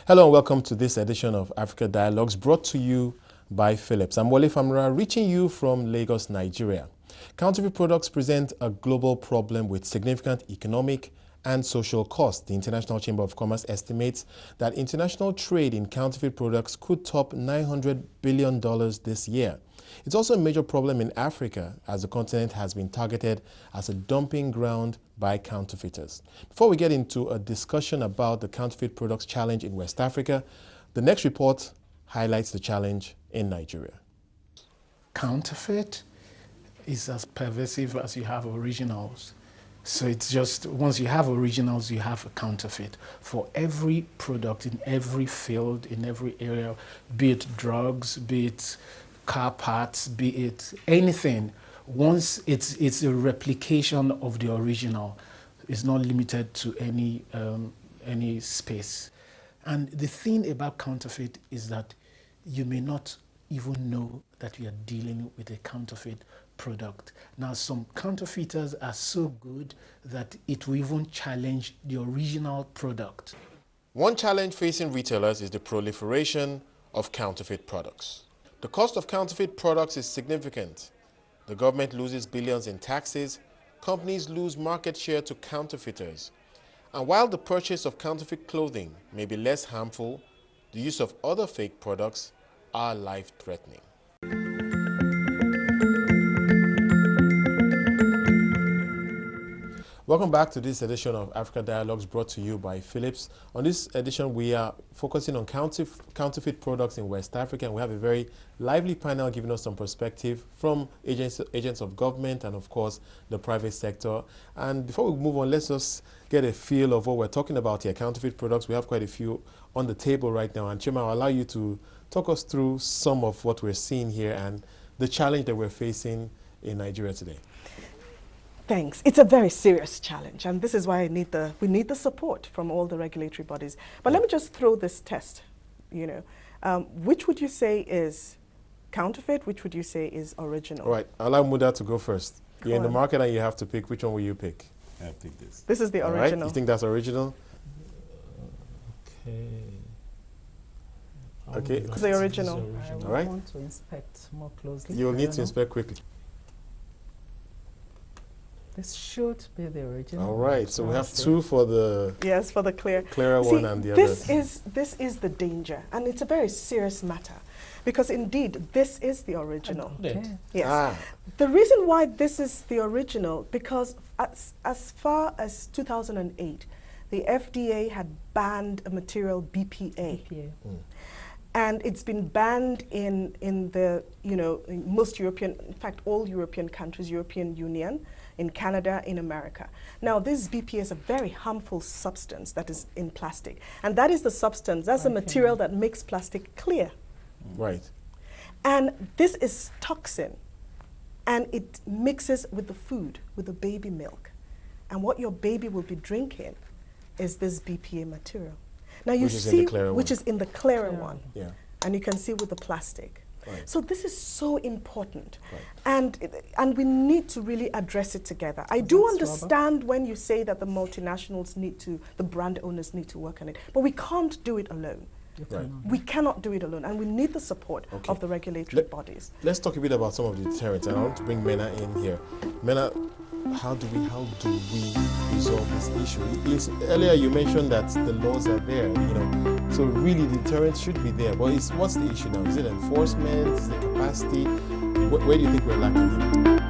Hello and welcome to this edition of Africa Dialogues, brought to you by Philips. I'm Wale Famara, reaching you from Lagos, Nigeria. Counterfeit products present a global problem with significant economic and social costs. The International Chamber of Commerce estimates that international trade in counterfeit products could top $900 billion this year. It's also a major problem in Africa, as the continent has been targeted as a dumping ground by counterfeiters. Before we get into a discussion about the counterfeit products challenge in West Africa, the next report highlights the challenge in Nigeria. Counterfeit is as pervasive as you have originals. So it's just, once you have originals, you have a counterfeit. For every product in every field, in every area, be it drugs, be it car parts, be it anything, once it's a replication of the original, it's not limited to any space. And the thing about counterfeit is that you may not even know that you are dealing with a counterfeit product. Now, some counterfeiters are so good that it will even challenge the original product. One challenge facing retailers is the proliferation of counterfeit products. The cost of counterfeit products is significant. The government loses billions in taxes, companies lose market share to counterfeiters. And while the purchase of counterfeit clothing may be less harmful, the use of other fake products are life-threatening. Welcome back to this edition of Africa Dialogues, brought to you by Philips. On this edition, we are focusing on counterfeit products in West Africa, and we have a very lively panel giving us some perspective from agents of government and, of course, the private sector. And before we move on, let's just get a feel of what we're talking about here. Counterfeit products, we have quite a few on the table right now. And Chima, I'll allow you to talk us through some of what we're seeing here and the challenge that we're facing in Nigeria today. Thanks. It's a very serious challenge, and this is why we need the support from all the regulatory bodies. But let me just throw this test, which would you say is counterfeit, which would you say is original? All right, I'll allow Muda to go first. You're in the market and you have to pick. Which one will you pick? I'll pick this. This is the All original. right, you think that's original? Okay. It's the original. I All right. want to inspect more closely. You'll need to inspect quickly. This should be the original. All right, so we have two for the Yes, for the clearer one and the other. This is the danger, and it's a very serious matter, because indeed this is the original. Okay. Yes. The reason why this is the original, because as far as 2008, the FDA had banned a material BPA. And it's been banned in the, in most European, in fact, all European countries, European Union, in Canada, in America. Now, this BPA is a very harmful substance that is in plastic. And that is the substance, that's the material that makes plastic clear. Right. And this is toxin. And it mixes with the food, with the baby milk. And what your baby will be drinking is this BPA material. Now you see, which is in the clearer one. Yeah. And you can see with the plastic. Right. So this is so important. Right. And we need to really address it together. I do understand when you say that the multinationals the brand owners need to work on it, but we can't do it alone. Right. We cannot do it alone, and we need the support of the regulatory bodies. Let's talk a bit about some of the deterrents, and I want to bring Mena in here. Mena, how do we resolve this issue? Earlier you mentioned that the laws are there, so really the deterrent should be there. But what's the issue now? Is it enforcement? Is it capacity? Where do you think we're lacking here?